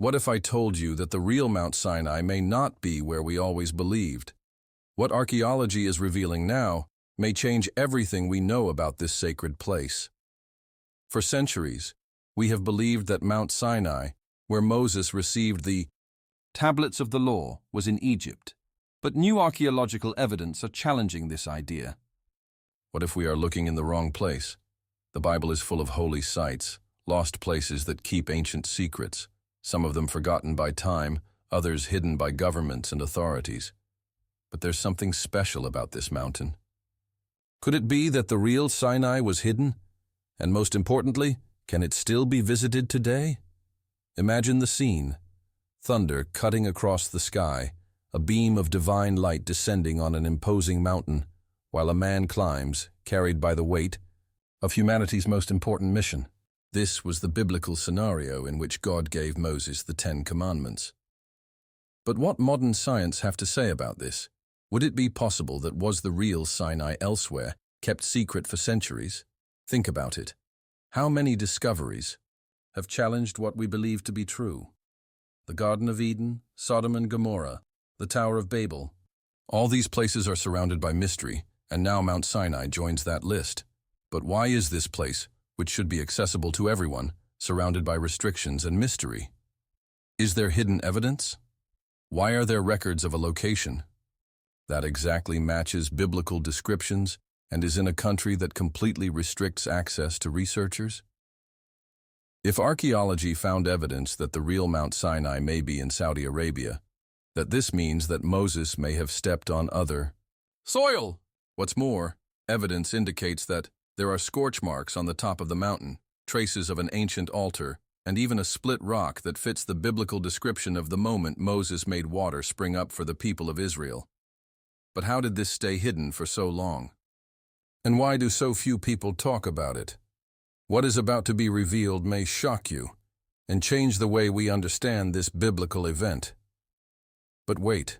What if I told you that the real Mount Sinai may not be where we always believed? What archaeology is revealing now may change everything we know about this sacred place. For centuries, we have believed that Mount Sinai, where Moses received the tablets of the law, was in Egypt. But new archaeological evidence are challenging this idea. What if we are looking in the wrong place? The Bible is full of holy sites, lost places that keep ancient secrets, some of them forgotten by time, others hidden by governments and authorities. But there's something special about this mountain. Could it be that the real Sinai was hidden? And most importantly, can it still be visited today? Imagine the scene. Thunder cutting across the sky, a beam of divine light descending on an imposing mountain, while a man climbs, carried by the weight of humanity's most important mission. This was the biblical scenario in which God gave Moses the 10 Commandments. But what modern science have to say about this? Would it be possible that was the real Sinai elsewhere, kept secret for centuries? Think about it. How many discoveries have challenged what we believe to be true? The Garden of Eden, Sodom and Gomorrah, the Tower of Babel. All these places are surrounded by mystery, and now Mount Sinai joins that list. But why is this place, which should be accessible to everyone, surrounded by restrictions and mystery? Is there hidden evidence? Why are there records of a location that exactly matches biblical descriptions and is in a country that completely restricts access to researchers? If archaeology found evidence that the real Mount Sinai may be in Saudi Arabia, that this means that Moses may have stepped on other soil. What's more, evidence indicates that there are scorch marks on the top of the mountain, traces of an ancient altar, and even a split rock that fits the biblical description of the moment Moses made water spring up for the people of Israel. But how did this stay hidden for so long? And why do so few people talk about it? What is about to be revealed may shock you and change the way we understand this biblical event. But wait,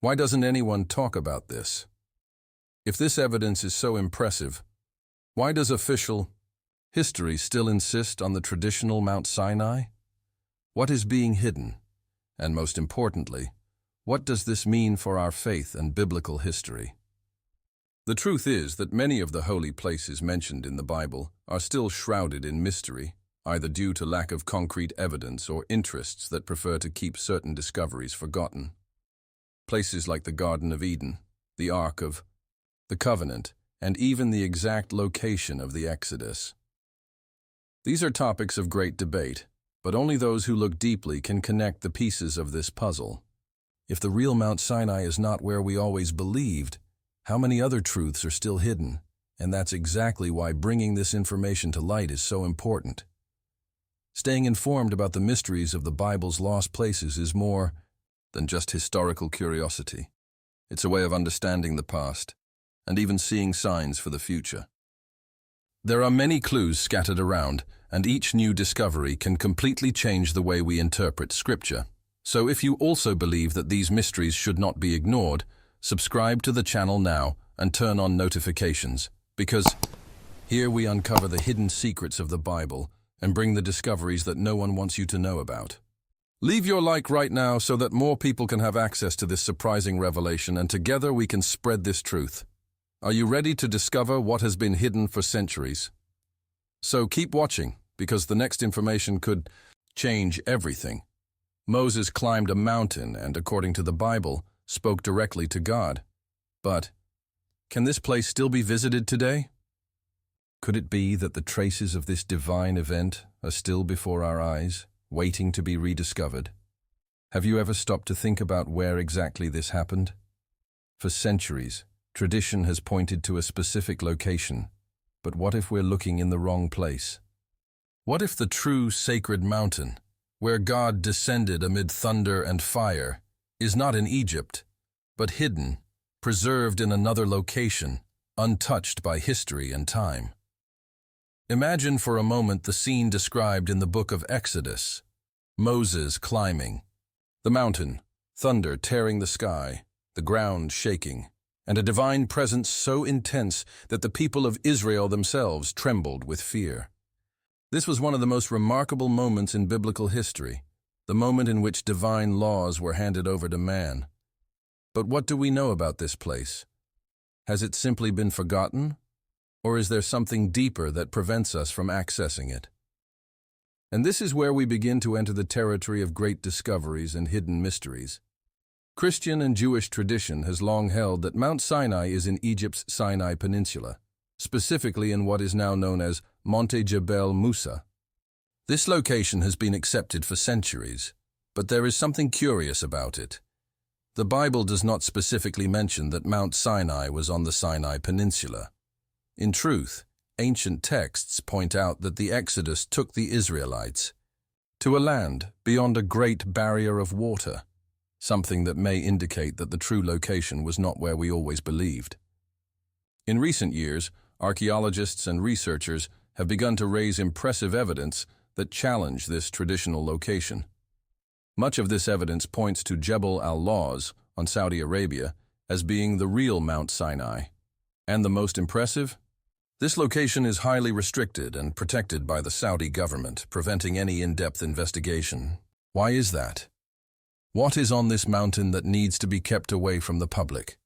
why doesn't anyone talk about this? If this evidence is so impressive, why does official history still insist on the traditional Mount Sinai? What is being hidden? And most importantly, what does this mean for our faith and biblical history? The truth is that many of the holy places mentioned in the Bible are still shrouded in mystery, either due to lack of concrete evidence or interests that prefer to keep certain discoveries forgotten. Places like the Garden of Eden, the Ark of the Covenant, and even the exact location of the Exodus. These are topics of great debate, but only those who look deeply can connect the pieces of this puzzle. If the real Mount Sinai is not where we always believed, how many other truths are still hidden? And that's exactly why bringing this information to light is so important. Staying informed about the mysteries of the Bible's lost places is more than just historical curiosity. It's a way of understanding the past, and even seeing signs for the future. There are many clues scattered around, and each new discovery can completely change the way we interpret Scripture. So if you also believe that these mysteries should not be ignored, subscribe to the channel now and turn on notifications, because here we uncover the hidden secrets of the Bible and bring the discoveries that no one wants you to know about. Leave your like right now so that more people can have access to this surprising revelation, and together we can spread this truth. Are you ready to discover what has been hidden for centuries? So keep watching, because the next information could change everything. Moses climbed a mountain and, according to the Bible, spoke directly to God. But can this place still be visited today? Could it be that the traces of this divine event are still before our eyes, waiting to be rediscovered? Have you ever stopped to think about where exactly this happened? For centuries, tradition has pointed to a specific location, but what if we're looking in the wrong place? What if the true sacred mountain, where God descended amid thunder and fire, is not in Egypt, but hidden, preserved in another location, untouched by history and time? Imagine for a moment the scene described in the book of Exodus. Moses climbing the mountain, thunder tearing the sky, the ground shaking, and a divine presence so intense that the people of Israel themselves trembled with fear. This was one of the most remarkable moments in biblical history. the moment in which divine laws were handed over to man. But what do we know about this place? Has it simply been forgotten? Or is there something deeper that prevents us from accessing it? And this is where we begin to enter the territory of great discoveries and hidden mysteries. Christian and Jewish tradition has long held that Mount Sinai is in Egypt's Sinai Peninsula, specifically in what is now known as Monte Jebel Musa. This location has been accepted for centuries, but there is something curious about it. The Bible does not specifically mention that Mount Sinai was on the Sinai Peninsula. In truth, ancient texts point out that the Exodus took the Israelites to a land beyond a great barrier of water, something that may indicate that the true location was not where we always believed. In recent years, archaeologists and researchers have begun to raise impressive evidence that challenge this traditional location. Much of this evidence points to Jebel al-Lawz on Saudi Arabia as being the real Mount Sinai. And the most impressive? This location is highly restricted and protected by the Saudi government, preventing any in-depth investigation. Why is that? What is on this mountain that needs to be kept away from the public?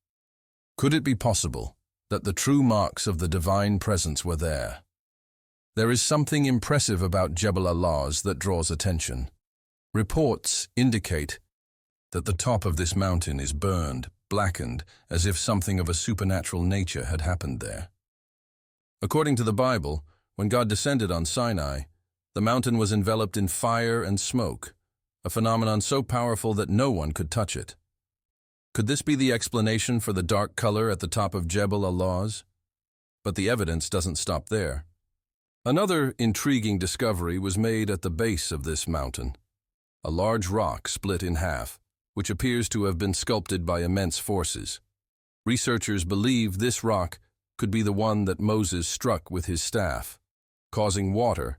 Could it be possible that the true marks of the divine presence were there? There is something impressive about Jebel al-Lawz that draws attention. Reports indicate that the top of this mountain is burned, blackened, as if something of a supernatural nature had happened there. According to the Bible, when God descended on Sinai, the mountain was enveloped in fire and smoke, a phenomenon so powerful that no one could touch it. Could this be the explanation for the dark color at the top of Jebel al-Lawz? But the evidence doesn't stop there. Another intriguing discovery was made at the base of this mountain. A large rock split in half, which appears to have been sculpted by immense forces. Researchers believe this rock could be the one that Moses struck with his staff, causing water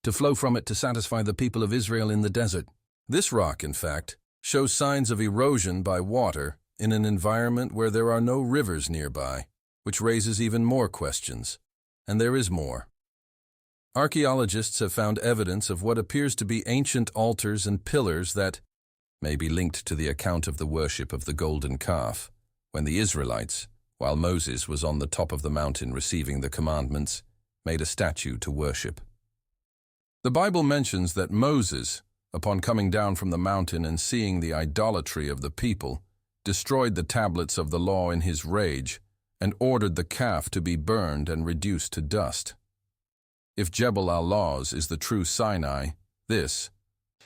to flow from it to satisfy the people of Israel in the desert. This rock, in fact, shows signs of erosion by water in an environment where there are no rivers nearby, which raises even more questions. And there is more. Archaeologists have found evidence of what appears to be ancient altars and pillars that may be linked to the account of the worship of the golden calf, when the Israelites, while Moses was on the top of the mountain receiving the commandments, made a statue to worship. The Bible mentions that Moses, upon coming down from the mountain and seeing the idolatry of the people, destroyed the tablets of the law in his rage and ordered the calf to be burned and reduced to dust. If Jebel al-Lawz is the true Sinai, this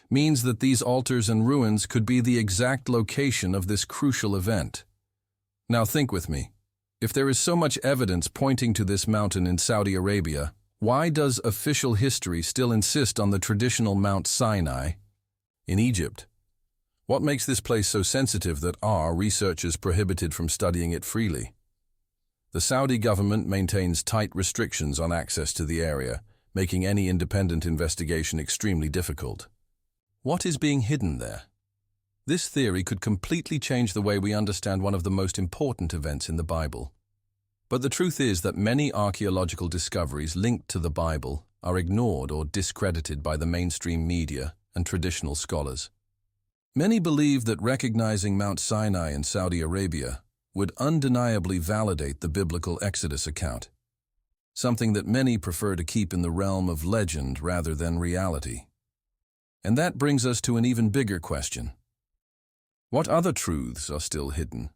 means that these altars and ruins could be the exact location of this crucial event. Now think with me. If there is so much evidence pointing to this mountain in Saudi Arabia, why does official history still insist on the traditional Mount Sinai in Egypt? What makes this place so sensitive that our researchers prohibited from studying it freely? The Saudi government maintains tight restrictions on access to the area, making any independent investigation extremely difficult. What is being hidden there? This theory could completely change the way we understand one of the most important events in the Bible. But the truth is that many archaeological discoveries linked to the Bible are ignored or discredited by the mainstream media and traditional scholars. Many believe that recognizing Mount Sinai in Saudi Arabia would undeniably validate the biblical Exodus account, something that many prefer to keep in the realm of legend rather than reality. And that brings us to an even bigger question. What other truths are still hidden?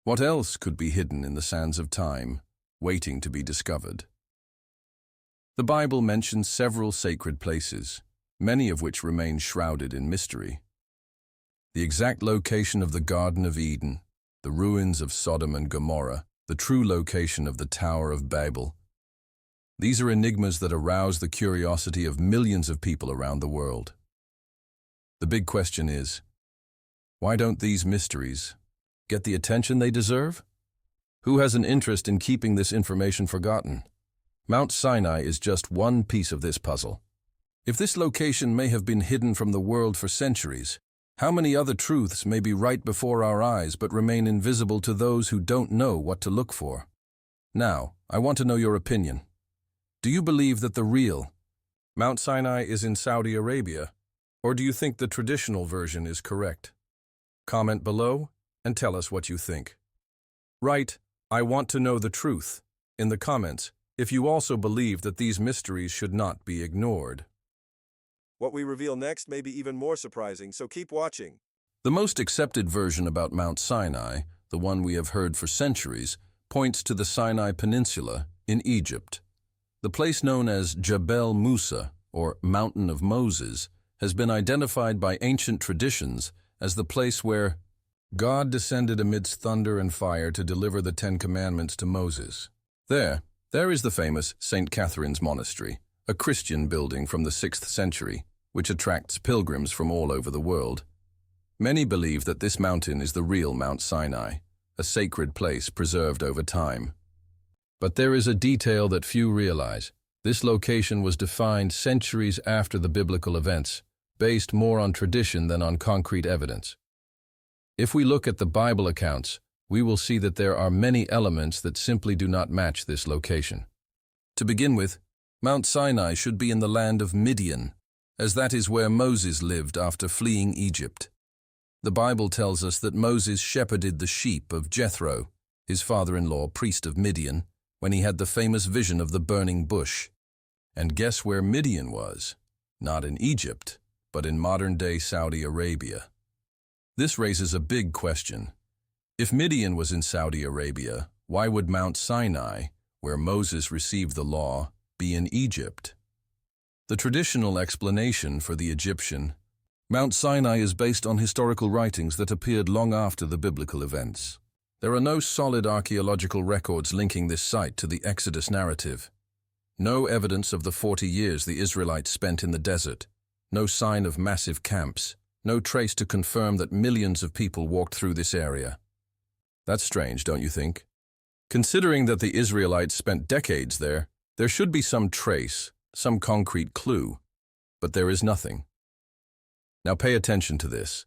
What else could be hidden in the sands of time, waiting to be discovered? The Bible mentions several sacred places, many of which remain shrouded in mystery. The exact location of the Garden of Eden, the ruins of Sodom and Gomorrah, the true location of the Tower of Babel. These are enigmas that arouse the curiosity of millions of people around the world. The big question is, why don't these mysteries get the attention they deserve? Who has an interest in keeping this information forgotten? Mount Sinai is just one piece of this puzzle. If this location may have been hidden from the world for centuries, how many other truths may be right before our eyes but remain invisible to those who don't know what to look for? Now, I want to know your opinion. Do you believe that the real Mount Sinai is in Saudi Arabia? Or do you think the traditional version is correct? Comment below and tell us what you think. Write, "I want to know the truth," in the comments if you also believe that these mysteries should not be ignored. What we reveal next may be even more surprising, so keep watching. The most accepted version about Mount Sinai, the one we have heard for centuries, points to the Sinai Peninsula in Egypt. The place known as Jebel Musa, or Mountain of Moses, has been identified by ancient traditions as the place where God descended amidst thunder and fire to deliver the Ten Commandments to Moses. There is the famous St. Catherine's Monastery, a Christian building from the 6th century, which attracts pilgrims from all over the world. Many believe that this mountain is the real Mount Sinai, a sacred place preserved over time. But there is a detail that few realize. This location was defined centuries after the biblical events, based more on tradition than on concrete evidence. If we look at the Bible accounts, we will see that there are many elements that simply do not match this location. To begin with, Mount Sinai should be in the land of Midian, as that is where Moses lived after fleeing Egypt. The Bible tells us that Moses shepherded the sheep of Jethro, his father-in-law, priest of Midian, when he had the famous vision of the burning bush. And guess where Midian was? Not in Egypt, but in modern-day Saudi Arabia. This raises a big question. If Midian was in Saudi Arabia, why would Mount Sinai, where Moses received the law, be in Egypt? The traditional explanation for the Egyptian Mount Sinai is based on historical writings that appeared long after the biblical events. There are no solid archaeological records linking this site to the Exodus narrative. No evidence of the 40 years the Israelites spent in the desert. No sign of massive camps. No trace to confirm that millions of people walked through this area. That's strange, don't you think? Considering that the Israelites spent decades there, there should be some trace, some concrete clue. But there is nothing. Now pay attention to this.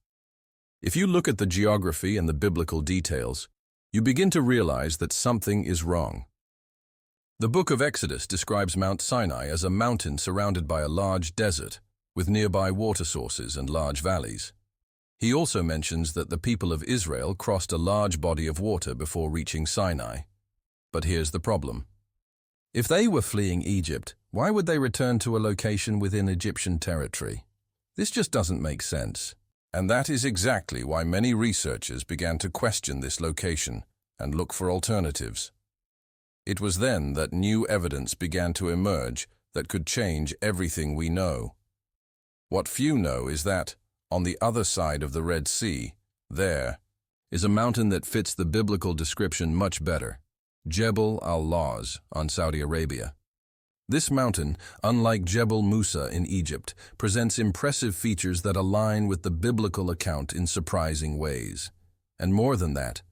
If you look at the geography and the biblical details, you begin to realize that something is wrong. The book of Exodus describes Mount Sinai as a mountain surrounded by a large desert, with nearby water sources and large valleys. He also mentions that the people of Israel crossed a large body of water before reaching Sinai. But here's the problem. If they were fleeing Egypt, why would they return to a location within Egyptian territory? This just doesn't make sense. And that is exactly why many researchers began to question this location and look for alternatives. It was then that new evidence began to emerge that could change everything we know. What few know is that, on the other side of the Red Sea, there is a mountain that fits the biblical description much better, Jebel al-Lawz on Saudi Arabia. This mountain, unlike Jebel Musa in Egypt, presents impressive features that align with the biblical account in surprising ways. And more than that,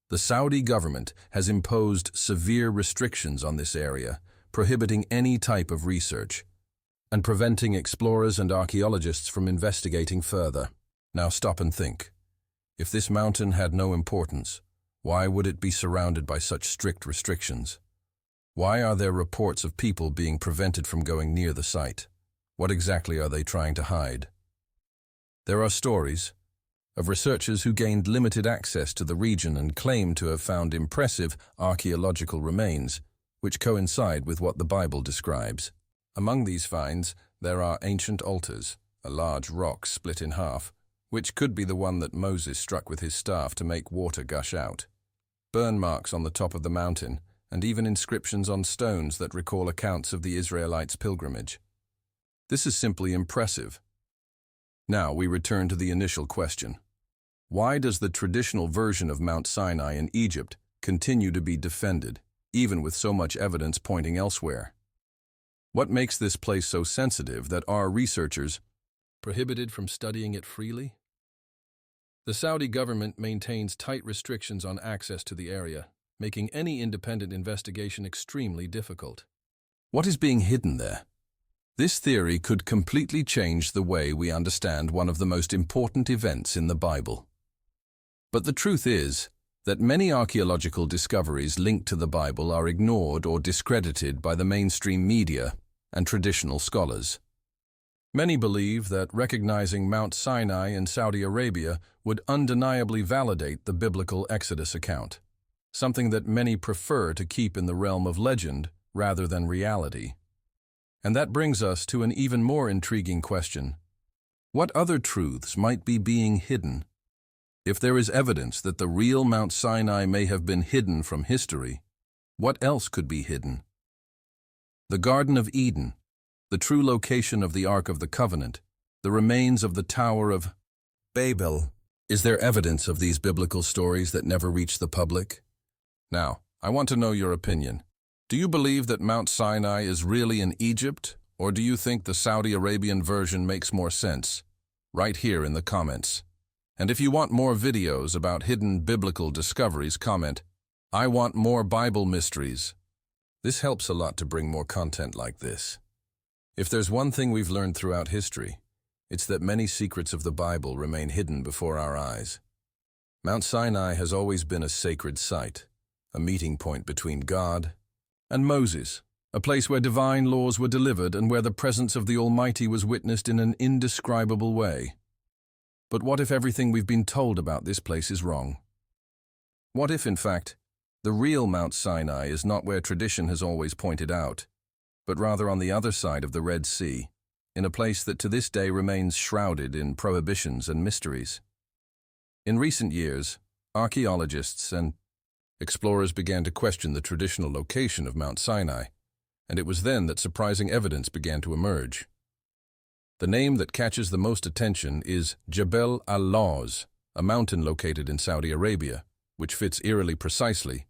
the Saudi government has imposed severe restrictions on this area, prohibiting any type of research, and preventing explorers and archaeologists from investigating further. Now stop and think. If this mountain had no importance, why would it be surrounded by such strict restrictions? Why are there reports of people being prevented from going near the site? What exactly are they trying to hide? There are stories of researchers who gained limited access to the region and claim to have found impressive archaeological remains, which coincide with what the Bible describes. Among these finds, there are ancient altars, a large rock split in half, which could be the one that Moses struck with his staff to make water gush out, burn marks on the top of the mountain, and even inscriptions on stones that recall accounts of the Israelites' pilgrimage. This is simply impressive. Now we return to the initial question. Why does the traditional version of Mount Sinai in Egypt continue to be defended, even with so much evidence pointing elsewhere? What makes this place so sensitive that our researchers prohibited from studying it freely? The Saudi government maintains tight restrictions on access to the area, making any independent investigation extremely difficult. What is being hidden there? This theory could completely change the way we understand one of the most important events in the Bible. But the truth is that many archaeological discoveries linked to the Bible are ignored or discredited by the mainstream media and traditional scholars. Many believe that recognizing Mount Sinai in Saudi Arabia would undeniably validate the biblical Exodus account, something that many prefer to keep in the realm of legend rather than reality. And that brings us to an even more intriguing question. What other truths might be being hidden? If there is evidence that the real Mount Sinai may have been hidden from history, what else could be hidden? The Garden of Eden, the true location of the Ark of the Covenant, the remains of the Tower of Babel. Is there evidence of these biblical stories that never reached the public? Now, I want to know your opinion. Do you believe that Mount Sinai is really in Egypt, or do you think the Saudi Arabian version makes more sense? Right here in the comments. And if you want more videos about hidden biblical discoveries, comment, "I want more Bible mysteries." This helps a lot to bring more content like this. If there's one thing we've learned throughout history, it's that many secrets of the Bible remain hidden before our eyes. Mount Sinai has always been a sacred site, a meeting point between God and Moses, a place where divine laws were delivered and where the presence of the Almighty was witnessed in an indescribable way. But what if everything we've been told about this place is wrong? What if, in fact, the real Mount Sinai is not where tradition has always pointed out, but rather on the other side of the Red Sea, in a place that to this day remains shrouded in prohibitions and mysteries? In recent years, archaeologists and explorers began to question the traditional location of Mount Sinai, and it was then that surprising evidence began to emerge. The name that catches the most attention is Jebel al-Lawz, a mountain located in Saudi Arabia, which fits eerily precisely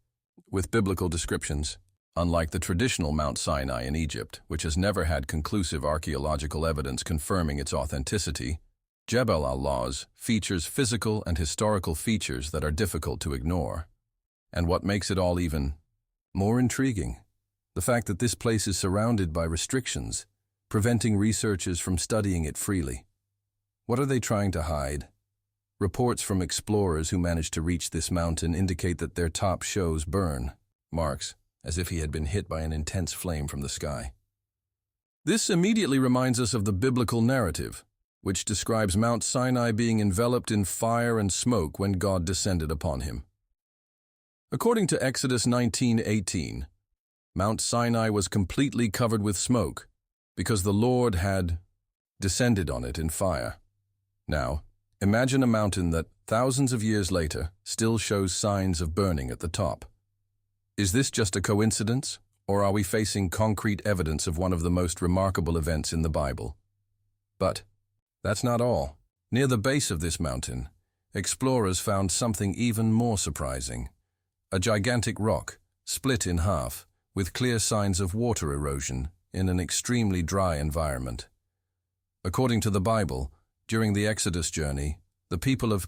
with biblical descriptions. Unlike the traditional Mount Sinai in Egypt, which has never had conclusive archaeological evidence confirming its authenticity, Jebel al-Lawz features physical and historical features that are difficult to ignore. And what makes it all even more intriguing, the fact that this place is surrounded by restrictions, preventing researchers from studying it freely. What are they trying to hide? Reports from explorers who managed to reach this mountain indicate that their top shows burn marks, as if he had been hit by an intense flame from the sky. This immediately reminds us of the biblical narrative, which describes Mount Sinai being enveloped in fire and smoke when God descended upon him. According to Exodus 19:18, Mount Sinai was completely covered with smoke because the Lord had descended on it in fire. Now, imagine a mountain that, thousands of years later, still shows signs of burning at the top. Is this just a coincidence, or are we facing concrete evidence of one of the most remarkable events in the Bible? But that's not all. Near the base of this mountain, explorers found something even more surprising. A gigantic rock, split in half, with clear signs of water erosion in an extremely dry environment. According to the Bible, during the Exodus journey, the people of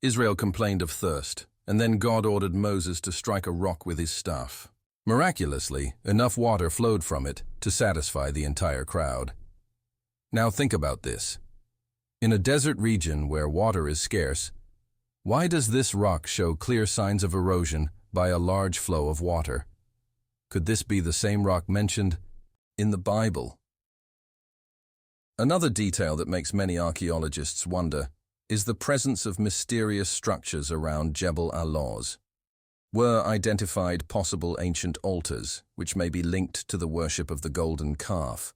Israel complained of thirst, and then God ordered Moses to strike a rock with his staff. Miraculously, enough water flowed from it to satisfy the entire crowd. Now think about this. In a desert region where water is scarce, why does this rock show clear signs of erosion by a large flow of water? Could this be the same rock mentioned in the Bible? Another detail that makes many archaeologists wonder is the presence of mysterious structures around Jebel al-Lawz. Were identified possible ancient altars, which may be linked to the worship of the golden calf.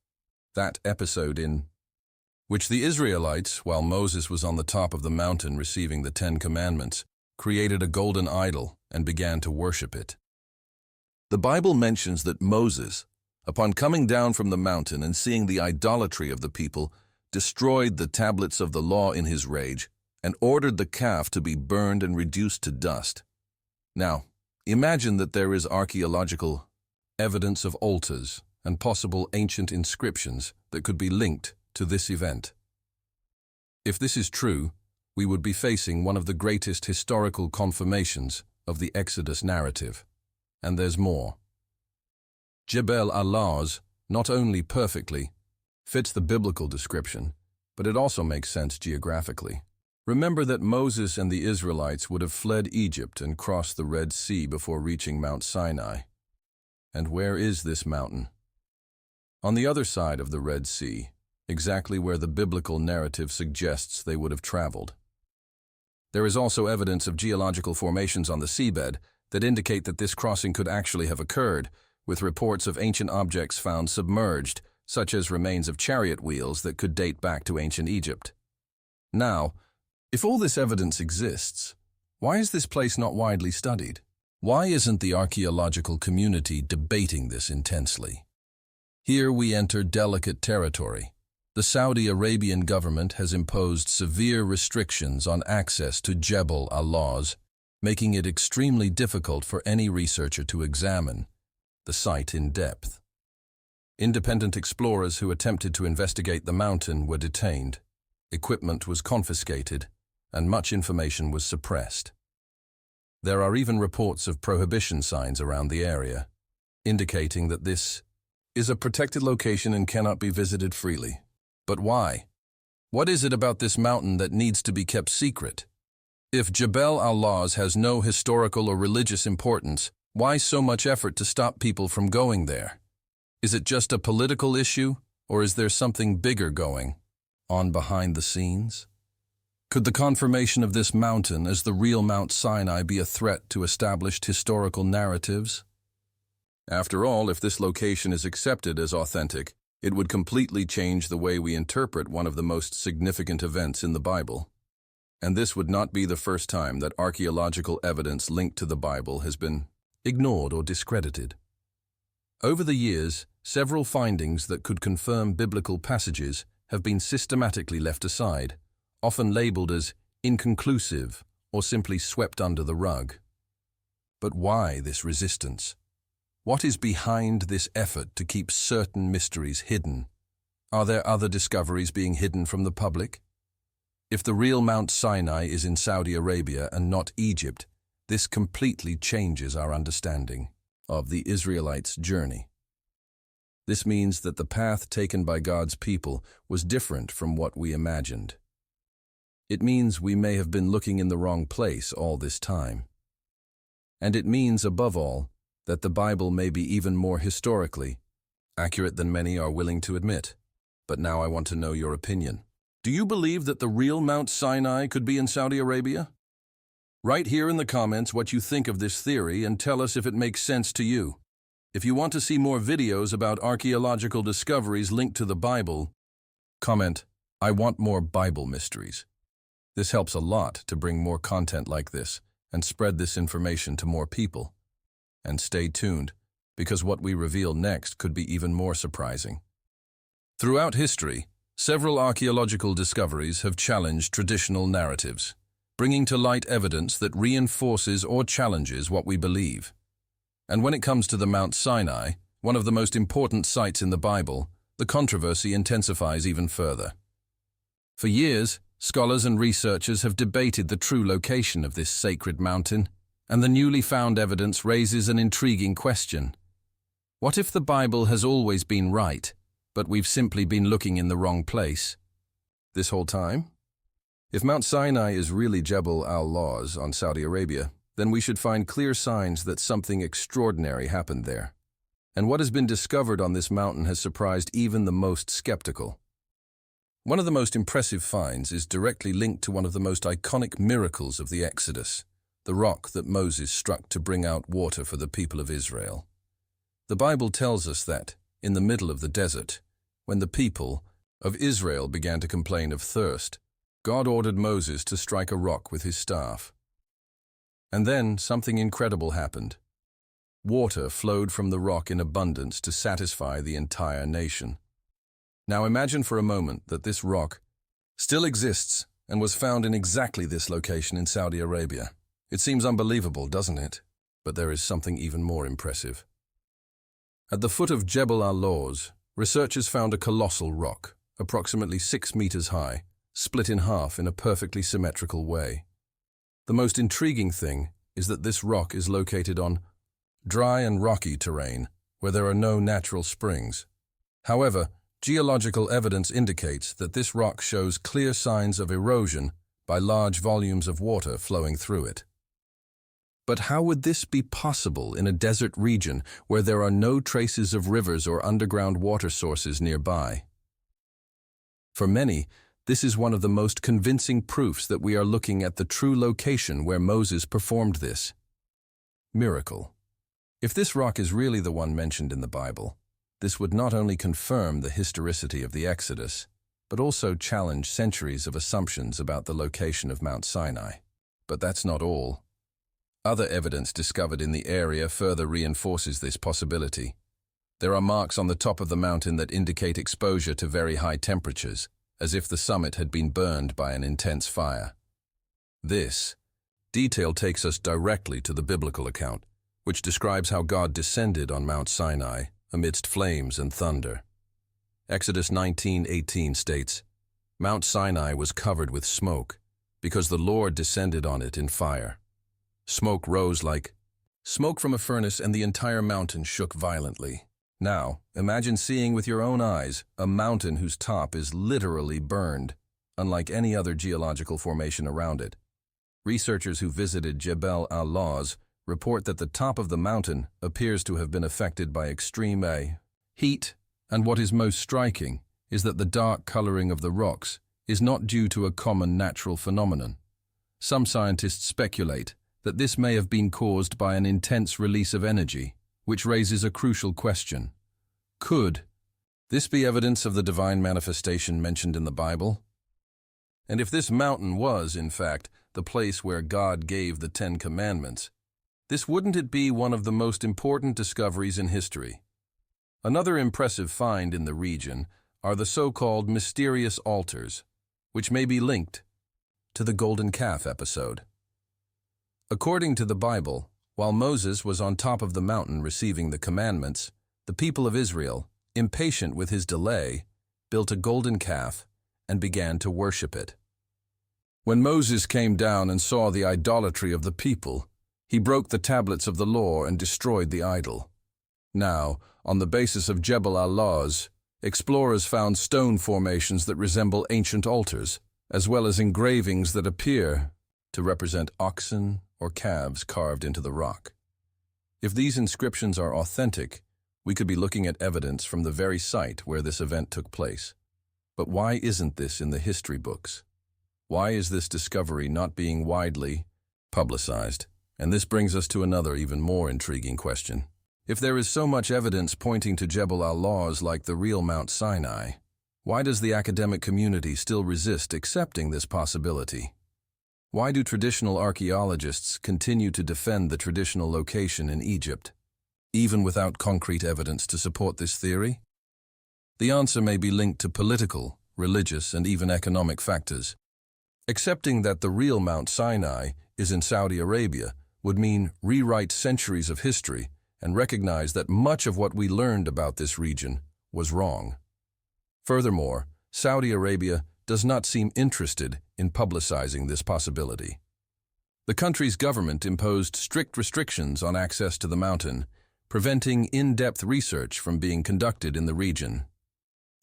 That episode in which the Israelites, while Moses was on the top of the mountain receiving the 10 Commandments, created a golden idol and began to worship it. The Bible mentions that Moses, upon coming down from the mountain and seeing the idolatry of the people, destroyed the tablets of the law in his rage, and ordered the calf to be burned and reduced to dust. Now, imagine that there is archaeological evidence of altars and possible ancient inscriptions that could be linked to this event. If this is true, we would be facing one of the greatest historical confirmations of the Exodus narrative. And there's more. Jebel al-Lawz not only perfectly fits the biblical description, but it also makes sense geographically. Remember that Moses and the Israelites would have fled Egypt and crossed the Red Sea before reaching Mount Sinai. And where is this mountain? On the other side of the Red Sea, exactly where the biblical narrative suggests they would have traveled. There is also evidence of geological formations on the seabed that indicate that this crossing could actually have occurred, with reports of ancient objects found submerged, such as remains of chariot wheels that could date back to ancient Egypt. Now, if all this evidence exists, why is this place not widely studied? Why isn't the archaeological community debating this intensely? Here we enter delicate territory. The Saudi Arabian government has imposed severe restrictions on access to Jebel al-Lawz, making it extremely difficult for any researcher to examine the site in depth. Independent explorers who attempted to investigate the mountain were detained, equipment was confiscated, and much information was suppressed. There are even reports of prohibition signs around the area, indicating that this is a protected location and cannot be visited freely. But why? What is it about this mountain that needs to be kept secret? If Jebel al-Lawz has no historical or religious importance, why so much effort to stop people from going there? Is it just a political issue, or is there something bigger going on behind the scenes? Could the confirmation of this mountain as the real Mount Sinai be a threat to established historical narratives? After all, if this location is accepted as authentic, it would completely change the way we interpret one of the most significant events in the Bible. And this would not be the first time that archaeological evidence linked to the Bible has been ignored or discredited. Over the years, several findings that could confirm biblical passages have been systematically left aside, often labeled as inconclusive or simply swept under the rug. But why this resistance? What is behind this effort to keep certain mysteries hidden? Are there other discoveries being hidden from the public? If the real Mount Sinai is in Saudi Arabia and not Egypt, this completely changes our understanding of the Israelites' journey. This means that the path taken by God's people was different from what we imagined. It means we may have been looking in the wrong place all this time. And it means, above all, that the Bible may be even more historically accurate than many are willing to admit. But now I want to know your opinion. Do you believe that the real Mount Sinai could be in Saudi Arabia? Write here in the comments what you think of this theory and tell us if it makes sense to you. If you want to see more videos about archaeological discoveries linked to the Bible, comment, "I want more Bible mysteries." This helps a lot to bring more content like this and spread this information to more people. And stay tuned, because what we reveal next could be even more surprising. Throughout history, several archaeological discoveries have challenged traditional narratives, bringing to light evidence that reinforces or challenges what we believe. And when it comes to the Mount Sinai, one of the most important sites in the Bible, the controversy intensifies even further. For years, scholars and researchers have debated the true location of this sacred mountain, and the newly found evidence raises an intriguing question. What if the Bible has always been right, but we've simply been looking in the wrong place this whole time? If Mount Sinai is really Jebel al-Lawz on Saudi Arabia, then we should find clear signs that something extraordinary happened there. And what has been discovered on this mountain has surprised even the most skeptical. One of the most impressive finds is directly linked to one of the most iconic miracles of the Exodus, the rock that Moses struck to bring out water for the people of Israel. The Bible tells us that, in the middle of the desert, when the people of Israel began to complain of thirst, God ordered Moses to strike a rock with his staff. And then something incredible happened. Water flowed from the rock in abundance to satisfy the entire nation. Now imagine for a moment that this rock still exists and was found in exactly this location in Saudi Arabia. It seems unbelievable, doesn't it? But there is something even more impressive. At the foot of Jebel al-Lawz, researchers found a colossal rock, approximately 6 meters high, split in half in a perfectly symmetrical way. The most intriguing thing is that this rock is located on dry and rocky terrain where there are no natural springs. However, geological evidence indicates that this rock shows clear signs of erosion by large volumes of water flowing through it. But how would this be possible in a desert region where there are no traces of rivers or underground water sources nearby? For many, this is one of the most convincing proofs that we are looking at the true location where Moses performed this miracle. If this rock is really the one mentioned in the Bible, this would not only confirm the historicity of the Exodus, but also challenge centuries of assumptions about the location of Mount Sinai. But that's not all. Other evidence discovered in the area further reinforces this possibility. There are marks on the top of the mountain that indicate exposure to very high temperatures, as if the summit had been burned by an intense fire. This detail takes us directly to the biblical account, which describes how God descended on Mount Sinai amidst flames and thunder. Exodus 19:18 states, "Mount Sinai was covered with smoke, because the Lord descended on it in fire. Smoke rose like smoke from a furnace, and the entire mountain shook violently." Now, imagine seeing with your own eyes a mountain whose top is literally burned, unlike any other geological formation around it. Researchers who visited Jebel al-Lawz report that the top of the mountain appears to have been affected by extreme heat, and what is most striking is that the dark coloring of the rocks is not due to a common natural phenomenon. Some scientists speculate that this may have been caused by an intense release of energy, which raises a crucial question. Could this be evidence of the divine manifestation mentioned in the Bible? And if this mountain was, in fact, the place where God gave the Ten Commandments, wouldn't it be one of the most important discoveries in history? Another impressive find in the region are the so-called mysterious altars, which may be linked to the Golden Calf episode. According to the Bible, while Moses was on top of the mountain receiving the commandments, the people of Israel, impatient with his delay, built a golden calf and began to worship it. When Moses came down and saw the idolatry of the people, he broke the tablets of the law and destroyed the idol. Now, on the basis of Jebel al-Lawz, explorers found stone formations that resemble ancient altars, as well as engravings that appear to represent oxen or calves carved into the rock. If these inscriptions are authentic, we could be looking at evidence from the very site where this event took place. But why isn't this in the history books? Why is this discovery not being widely publicized? And this brings us to another even more intriguing question. If there is so much evidence pointing to Jebel al-Lawz like the real Mount Sinai, why does the academic community still resist accepting this possibility? Why do traditional archaeologists continue to defend the traditional location in Egypt, even without concrete evidence to support this theory? The answer may be linked to political, religious, and even economic factors. Accepting that the real Mount Sinai is in Saudi Arabia would mean rewrite centuries of history and recognize that much of what we learned about this region was wrong. Furthermore, Saudi Arabia does not seem interested in publicizing this possibility. The country's government imposed strict restrictions on access to the mountain, preventing in-depth research from being conducted in the region.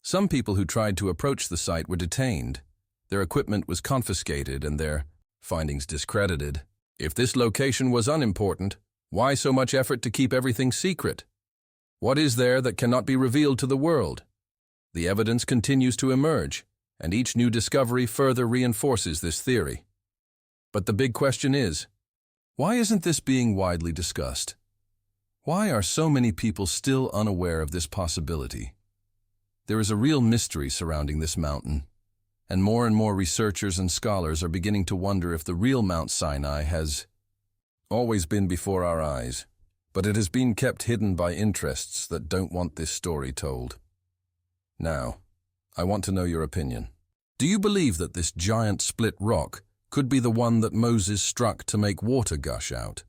Some people who tried to approach the site were detained, their equipment was confiscated, and their findings discredited. If this location was unimportant, why so much effort to keep everything secret? What is there that cannot be revealed to the world? The evidence continues to emerge, and each new discovery further reinforces this theory. But the big question is, why isn't this being widely discussed? Why are so many people still unaware of this possibility? There is a real mystery surrounding this mountain, and more researchers and scholars are beginning to wonder if the real Mount Sinai has always been before our eyes, but it has been kept hidden by interests that don't want this story told. Now, I want to know your opinion. Do you believe that this giant split rock could be the one that Moses struck to make water gush out?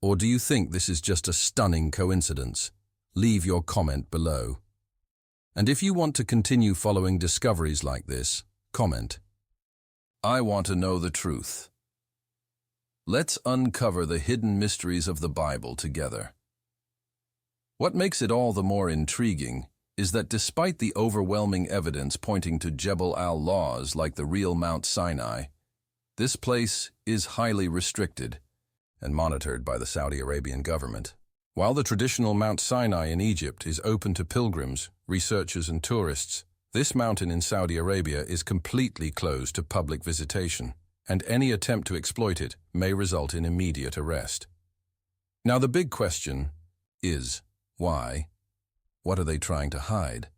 Or do you think this is just a stunning coincidence? Leave your comment below. And if you want to continue following discoveries like this, comment. I want to know the truth. Let's uncover the hidden mysteries of the Bible together. What makes it all the more intriguing is that despite the overwhelming evidence pointing to Jebel al-Lawz like the real Mount Sinai, this place is highly restricted and monitored by the Saudi Arabian government. While the traditional Mount Sinai in Egypt is open to pilgrims, researchers, and tourists, This mountain in Saudi Arabia is completely closed to public visitation, and any attempt to exploit it may result in immediate arrest. Now the big question is, why? What are they trying to hide?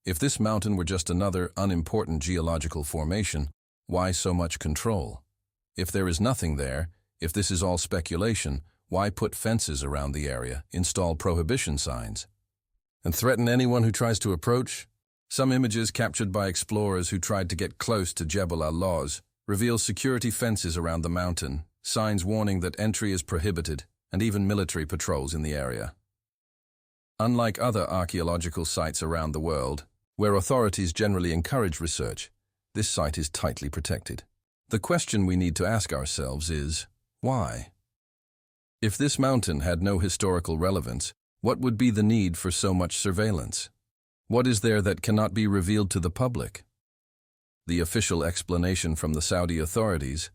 If this mountain were just another unimportant geological formation, why so much control? If there is nothing there, if this is all speculation, why put fences around the area, install prohibition signs, and threaten anyone who tries to approach? Some images captured by explorers who tried to get close to Jebel al-Lawz reveal security fences around the mountain, signs warning that entry is prohibited, and even military patrols in the area. Unlike other archaeological sites around the world, where authorities generally encourage research, this site is tightly protected. The question we need to ask ourselves is, why? If this mountain had no historical relevance, what would be the need for so much surveillance? What is there that cannot be revealed to the public? The official explanation from the Saudi authorities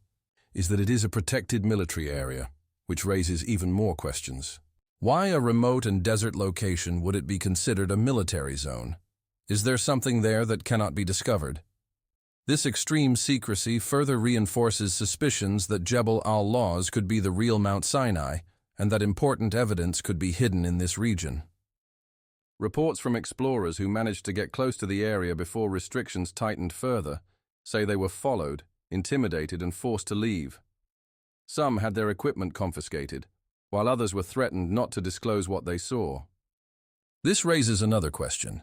is that it is a protected military area, which raises even more questions. Why a remote and desert location would it be considered a military zone? Is there something there that cannot be discovered? This extreme secrecy further reinforces suspicions that Jebel al-Lawz could be the real Mount Sinai, and that important evidence could be hidden in this region. Reports from explorers who managed to get close to the area before restrictions tightened further say they were followed, intimidated, and forced to leave. Some had their equipment confiscated, while others were threatened not to disclose what they saw. This raises another question.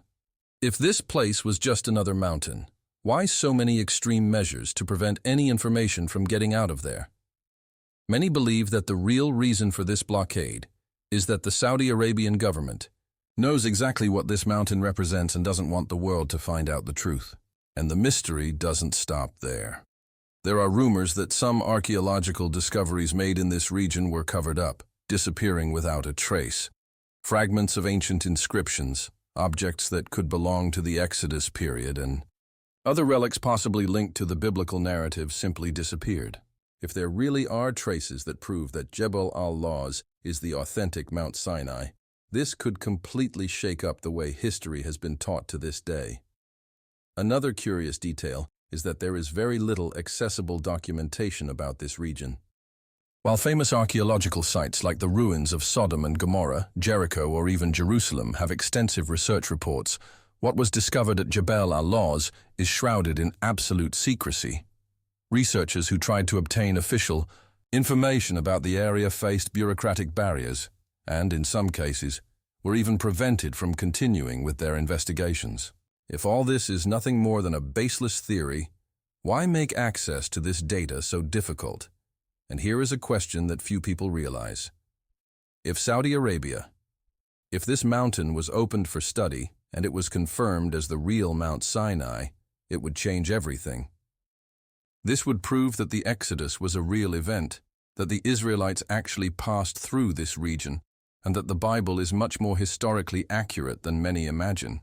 If this place was just another mountain, why so many extreme measures to prevent any information from getting out of there? Many believe that the real reason for this blockade is that the Saudi Arabian government knows exactly what this mountain represents and doesn't want the world to find out the truth. And the mystery doesn't stop there. There are rumors that some archaeological discoveries made in this region were covered up, disappearing without a trace. Fragments of ancient inscriptions, objects that could belong to the Exodus period, and other relics possibly linked to the biblical narrative simply disappeared. If there really are traces that prove that Jebel al-Lawz is the authentic Mount Sinai, this could completely shake up the way history has been taught to this day. Another curious detail is that there is very little accessible documentation about this region. While famous archaeological sites like the ruins of Sodom and Gomorrah, Jericho, or even Jerusalem have extensive research reports, what was discovered at Jebel al-Lawz is shrouded in absolute secrecy. Researchers who tried to obtain official information about the area faced bureaucratic barriers, and, in some cases, were even prevented from continuing with their investigations. If all this is nothing more than a baseless theory, why make access to this data so difficult? And here is a question that few people realize. If Saudi Arabia, if this mountain was opened for study and it was confirmed as the real Mount Sinai, it would change everything. This would prove that the Exodus was a real event, that the Israelites actually passed through this region, and that the Bible is much more historically accurate than many imagine.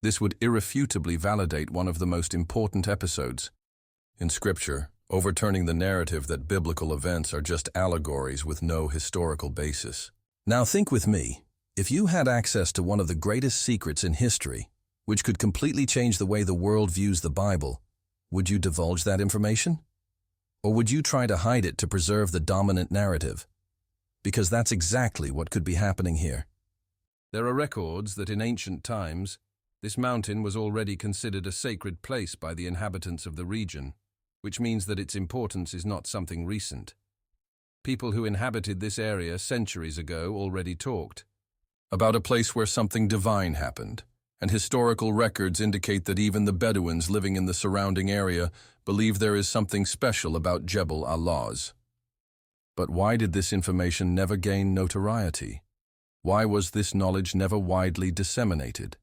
This would irrefutably validate one of the most important episodes in Scripture, overturning the narrative that biblical events are just allegories with no historical basis. Now think with me, if you had access to one of the greatest secrets in history, which could completely change the way the world views the Bible, would you divulge that information? Or would you try to hide it to preserve the dominant narrative? Because that's exactly what could be happening here. There are records that in ancient times, this mountain was already considered a sacred place by the inhabitants of the region, which means that its importance is not something recent. People who inhabited this area centuries ago already talked about a place where something divine happened, and historical records indicate that even the Bedouins living in the surrounding area believe there is something special about Jebel al-Lawz. But why did this information never gain notoriety? Why was this knowledge never widely disseminated?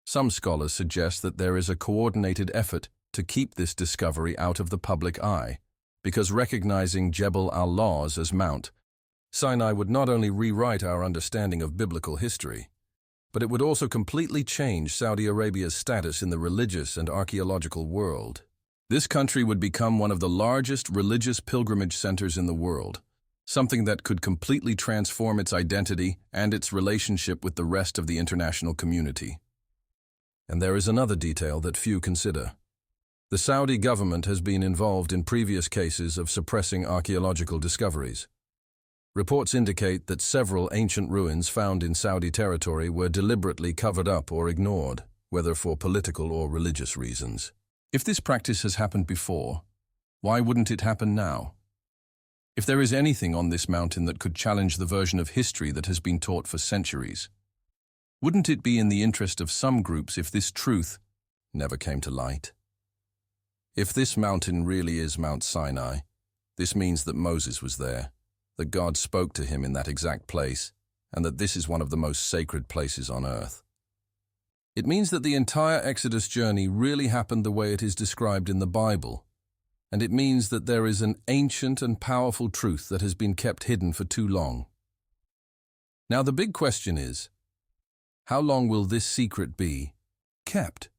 Some scholars suggest that there is a coordinated effort to keep this discovery out of the public eye, because recognizing Jebel al-Lawz as Mount Sinai would not only rewrite our understanding of biblical history, but it would also completely change Saudi Arabia's status in the religious and archaeological world. This country would become one of the largest religious pilgrimage centers in the world, something that could completely transform its identity and its relationship with the rest of the international community. And there is another detail that few consider. The Saudi government has been involved in previous cases of suppressing archaeological discoveries. Reports indicate that several ancient ruins found in Saudi territory were deliberately covered up or ignored, whether for political or religious reasons. If this practice has happened before, why wouldn't it happen now? If there is anything on this mountain that could challenge the version of history that has been taught for centuries, wouldn't it be in the interest of some groups if this truth never came to light? If this mountain really is Mount Sinai, this means that Moses was there, that God spoke to him in that exact place, and that this is one of the most sacred places on earth. It means that the entire Exodus journey really happened the way it is described in the Bible, and it means that there is an ancient and powerful truth that has been kept hidden for too long. Now the big question is, how long will this secret be kept?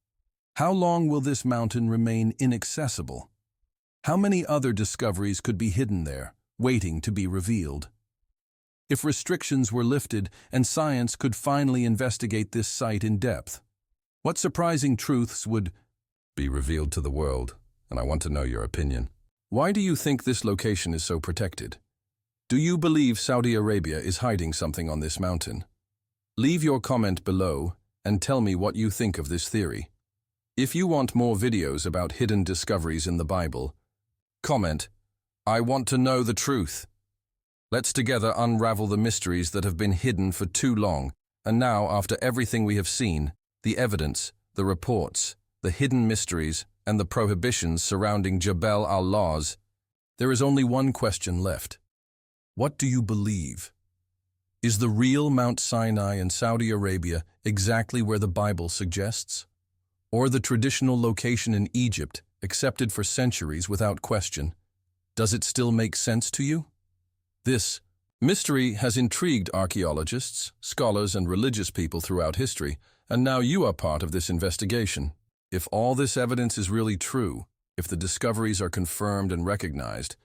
How long will this mountain remain inaccessible? How many other discoveries could be hidden there, waiting to be revealed? If restrictions were lifted and science could finally investigate this site in depth, what surprising truths would be revealed to the world? And I want to know your opinion. Why do you think this location is so protected? Do you believe Saudi Arabia is hiding something on this mountain? Leave your comment below and tell me what you think of this theory. If you want more videos about hidden discoveries in the Bible, comment, "I want to know the truth." Let's together unravel the mysteries that have been hidden for too long, and now, after everything we have seen, the evidence, the reports, the hidden mysteries, and the prohibitions surrounding Jebel al-Lawz, there is only one question left. What do you believe? Is the real Mount Sinai in Saudi Arabia exactly where the Bible suggests? Or the traditional location in Egypt, accepted for centuries without question? Does it still make sense to you? This mystery has intrigued archaeologists, scholars, and religious people throughout history, and now you are part of this investigation. If all this evidence is really true, if the discoveries are confirmed and recognized,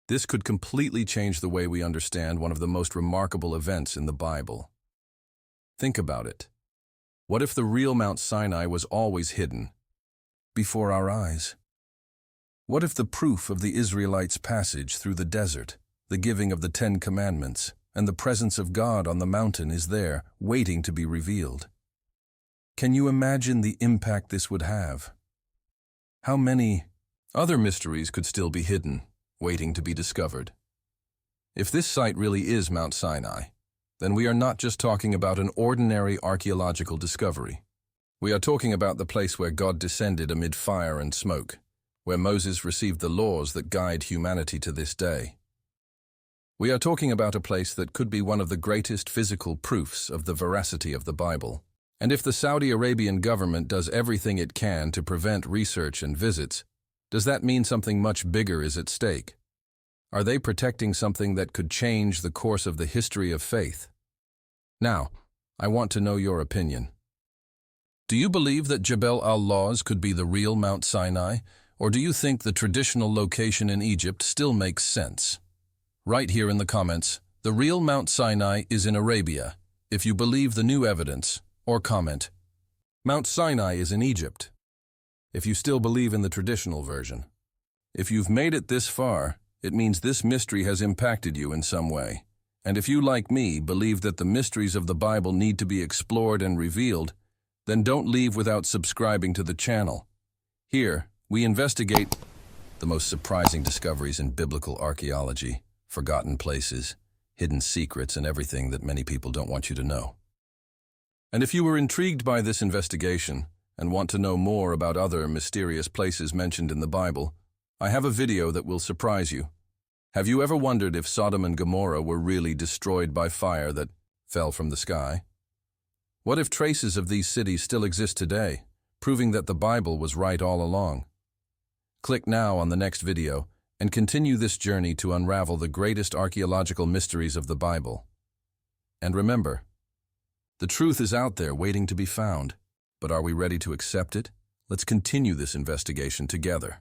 this could completely change the way we understand one of the most remarkable events in the Bible. Think about it. What if the real Mount Sinai was always hidden before our eyes? What if the proof of the Israelites' passage through the desert, the giving of the 10 Commandments, and the presence of God on the mountain is there, waiting to be revealed? Can you imagine the impact this would have? How many other mysteries could still be hidden, waiting to be discovered? If this site really is Mount Sinai, then we are not just talking about an ordinary archaeological discovery. We are talking about the place where God descended amid fire and smoke, where Moses received the laws that guide humanity to this day. We are talking about a place that could be one of the greatest physical proofs of the veracity of the Bible. And if the Saudi Arabian government does everything it can to prevent research and visits, does that mean something much bigger is at stake? Are they protecting something that could change the course of the history of faith? Now, I want to know your opinion. Do you believe that Jebel al-Lawz could be the real Mount Sinai, or do you think the traditional location in Egypt still makes sense? Write here in the comments, the real Mount Sinai is in Arabia, if you believe the new evidence, or comment, Mount Sinai is in Egypt, if you still believe in the traditional version. If you've made it this far, it means this mystery has impacted you in some way. And if you, like me, believe that the mysteries of the Bible need to be explored and revealed, then don't leave without subscribing to the channel. Here, we investigate the most surprising discoveries in biblical archaeology, forgotten places, hidden secrets, and everything that many people don't want you to know. And if you were intrigued by this investigation and want to know more about other mysterious places mentioned in the Bible, I have a video that will surprise you. Have you ever wondered if Sodom and Gomorrah were really destroyed by fire that fell from the sky? What if traces of these cities still exist today, proving that the Bible was right all along? Click now on the next video and continue this journey to unravel the greatest archaeological mysteries of the Bible. And remember, the truth is out there waiting to be found, but are we ready to accept it? Let's continue this investigation together.